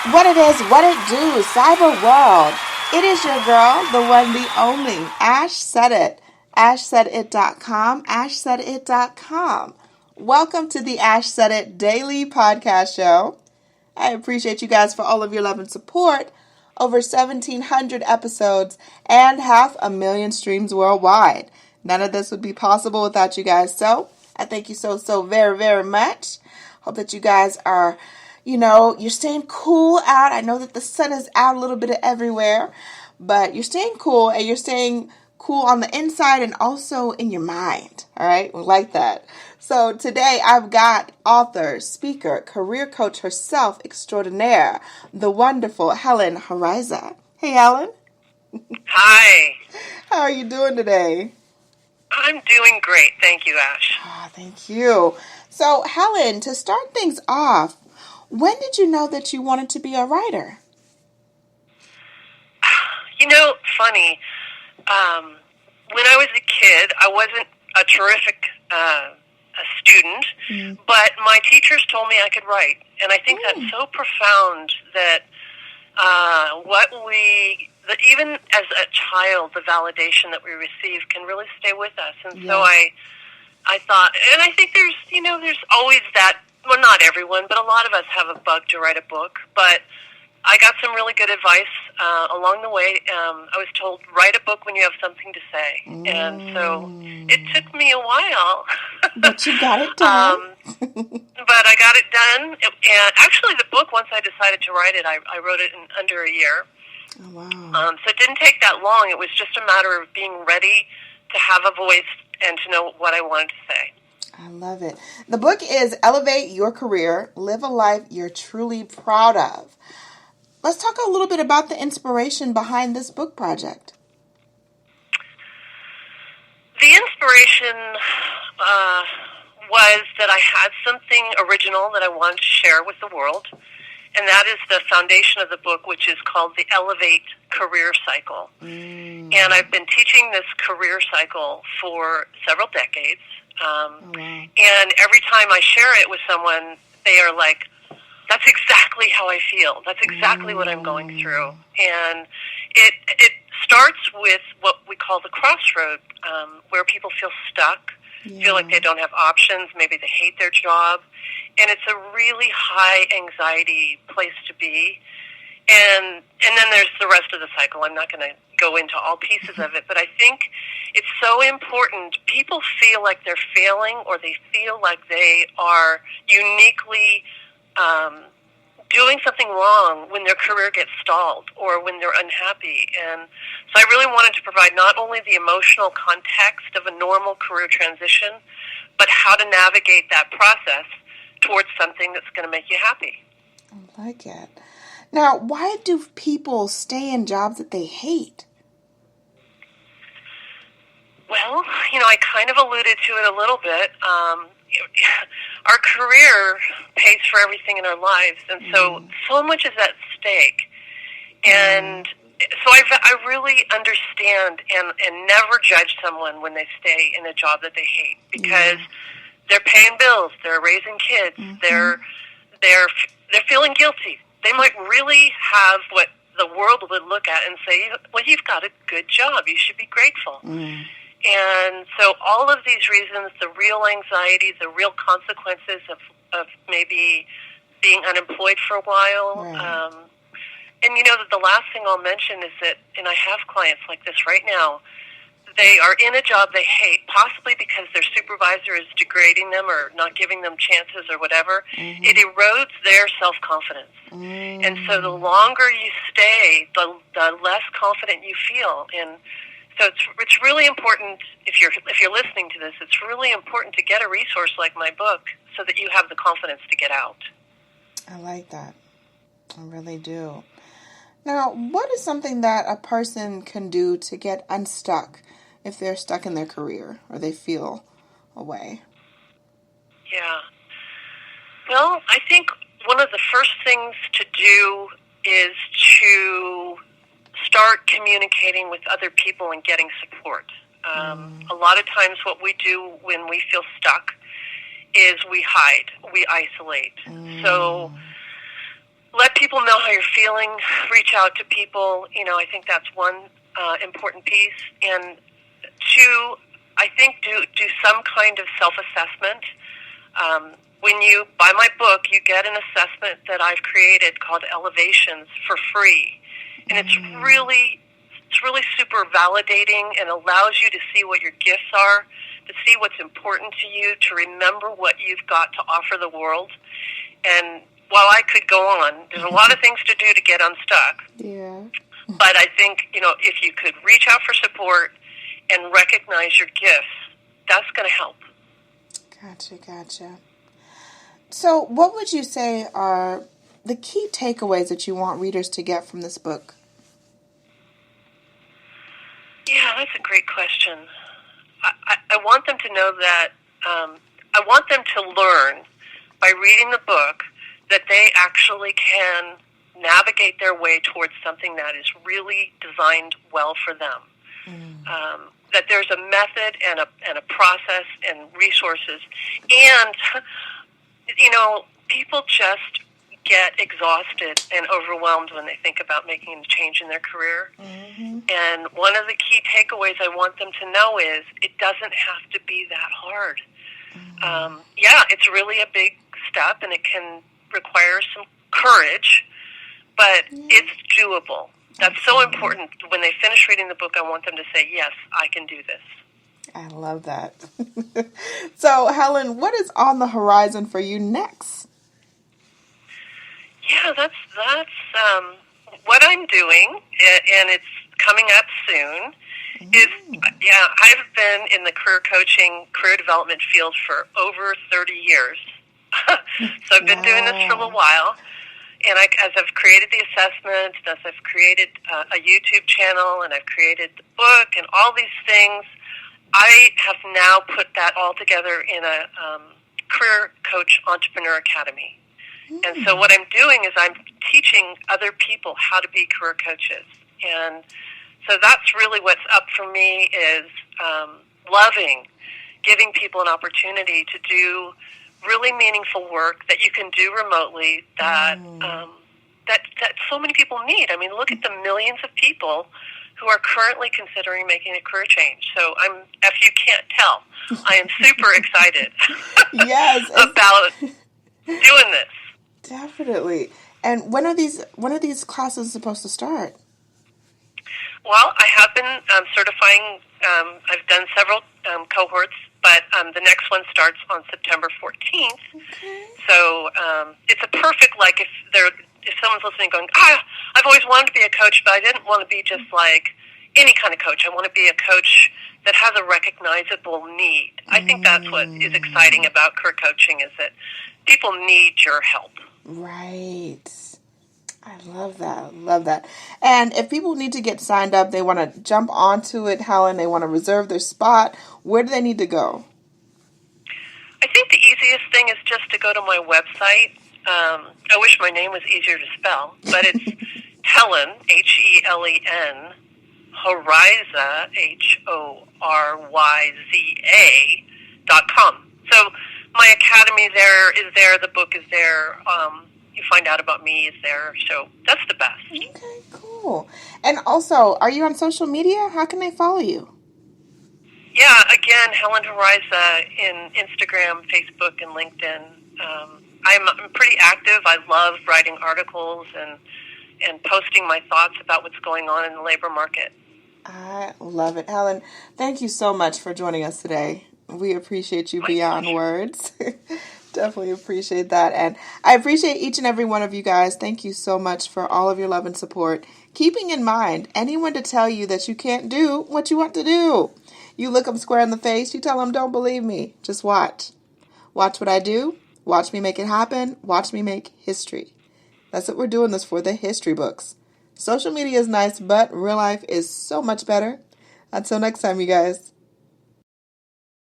What it is, what it do, cyber world. It is your girl, the one, the only, Ash Said It. AshSaidIt.com, AshSaidIt.com. Welcome to the Ash Said It Daily Podcast Show. I appreciate you guys for all of your love and support. Over 1,700 episodes and 500,000 streams worldwide. None of this would be possible without you guys. So, I thank you so very, very much. Hope that you guys are, you're staying cool out. I know that the sun is out a little bit everywhere, but you're staying cool, and you're staying cool on the inside and also in your mind. All right? We like that. So today I've got author, speaker, career coach herself extraordinaire, the wonderful Helen Horyza. Hey, Helen. Hi. How are you doing today? I'm doing great. Thank you, Ash. Oh, thank you. So, Helen, to start things off, when did you know that you wanted to be a writer? Funny. When I was a kid, I wasn't a terrific a student, but my teachers told me I could write. And I think that's so profound that even as a child, the validation that we receive can really stay with us. And so I thought, and I think there's always that, well, not everyone, but a lot of us have a bug to write a book. But I got some really good advice along the way. I was told, write a book when you have something to say. And so it took me a while. But you got it done. But I got it done. And actually, the book, once I decided to write it, I wrote it in under a year. Oh, wow. So it didn't take that long. It was just a matter of being ready to have a voice and to know what I wanted to say. I love it. The book is Elevate Your Career, Live a Life You're Truly Proud of. Let's talk a little bit about the inspiration behind this book project. The inspiration was that I had something original that I wanted to share with the world, and that is the foundation of the book, which is called the Elevate Career Cycle. And I've been teaching this career cycle for several decades, and every time I share it with someone, they are like, that's exactly how I feel. That's exactly what I'm going through. And it starts with what we call the crossroad, where people feel stuck, feel like they don't have options, maybe they hate their job. And it's a really high anxiety place to be. And then there's the rest of the cycle. I'm not going to go into all pieces of it, but I think it's so important. People feel like they're failing, or they feel like they are uniquely doing something wrong when their career gets stalled or when they're unhappy. And so I really wanted to provide not only the emotional context of a normal career transition, but how to navigate that process towards something that's going to make you happy. I like it. Now, why do people stay in jobs that they hate? Well, I kind of alluded to it a little bit. Our career pays for everything in our lives, and so much is at stake. And so I really understand and never judge someone when they stay in a job that they hate, because they're paying bills, they're raising kids, they're feeling guilty. They might really have what the world would look at and say, well, you've got a good job, you should be grateful. And so all of these reasons, the real anxiety, the real consequences of maybe being unemployed for a while. And that the last thing I'll mention is that, and I have clients like this right now, they are in a job they hate, possibly because their supervisor is degrading them or not giving them chances or whatever. It erodes their self-confidence. And so the longer you stay, the less confident you feel. And so it's really important, if you're listening to this, it's really important to get a resource like my book so that you have the confidence to get out. I like that. I really do. Now, what is something that a person can do to get unstuck if they're stuck in their career or they feel away? Yeah. Well, I think one of the first things to do is to start communicating with other people and getting support. A lot of times what we do when we feel stuck is we hide, we isolate. So let people people know how you're feeling. Reach out to people. I think that's one important piece. And two, I think do some kind of self-assessment. When you buy my book, you get an assessment that I've created called Elevations for free. And it's really super validating and allows you to see what your gifts are, to see what's important to you, to remember what you've got to offer the world. And while I could go on, there's a lot of things to do to get unstuck. Yeah. But I think, if you could reach out for support and recognize your gifts, that's going to help. Gotcha. So what would you say are the key takeaways that you want readers to get from this book? Yeah, that's a great question. I want them to know that, I want them to learn by reading the book that they actually can navigate their way towards something that is really designed well for them. That there's a method and a process and resources. And, people just get exhausted and overwhelmed when they think about making a change in their career. And one of the key takeaways I want them to know is it doesn't have to be that hard. It's really a big step, and it can require some courage, but it's doable. That's so important. When they finish reading the book, I want them to say, yes, I can do this. I love that. So, Helen, what is on the horizon for you next? Yeah, that's what I'm doing, and it's coming up soon. I've been in the career development field for over 30 years. So I've been doing this for a little while. And as I've created the assessment, as I've created a YouTube channel, and I've created the book, and all these things, I have now put that all together in a Career Coach Entrepreneur Academy. And so what I'm doing is I'm teaching other people how to be career coaches. And so that's really what's up for me is loving, giving people an opportunity to do really meaningful work that you can do remotely that that so many people need. I mean, look at the millions of people who are currently considering making a career change. So if you can't tell, I am super excited about doing this. Definitely. And when are these classes supposed to start? Well, I have been certifying. I've done several cohorts, but the next one starts on September 14th. Okay. So it's a perfect, if someone's listening going, I've always wanted to be a coach, but I didn't want to be just like any kind of coach. I want to be a coach that has a recognizable need. I think that's what is exciting about career coaching is that people need your help. Right. I love that. And if people need to get signed up, they want to jump onto it, Helen, they want to reserve their spot, where do they need to go? I think the easiest thing is just to go to my website. I wish my name was easier to spell, but it's Helen, Helen, Horyza, HORYZA.com. So my academy is there, the book is there, you find out about me is there, so that's the best. Okay, cool. And also, are you on social media? How can they follow you? Yeah, again, Helen Horyza in Instagram, Facebook, and LinkedIn. I'm pretty active. I love writing articles and posting my thoughts about what's going on in the labor market. I love it. Helen, thank you so much for joining us today. We appreciate you beyond words. Definitely appreciate that. And I appreciate each and every one of you guys. Thank you so much for all of your love and support. Keeping in mind, anyone to tell you that you can't do what you want to do. You look them square in the face, you tell them, don't believe me. Just watch. Watch what I do. Watch me make it happen. Watch me make history. That's what we're doing this for, the history books. Social media is nice, but real life is so much better. Until next time, you guys.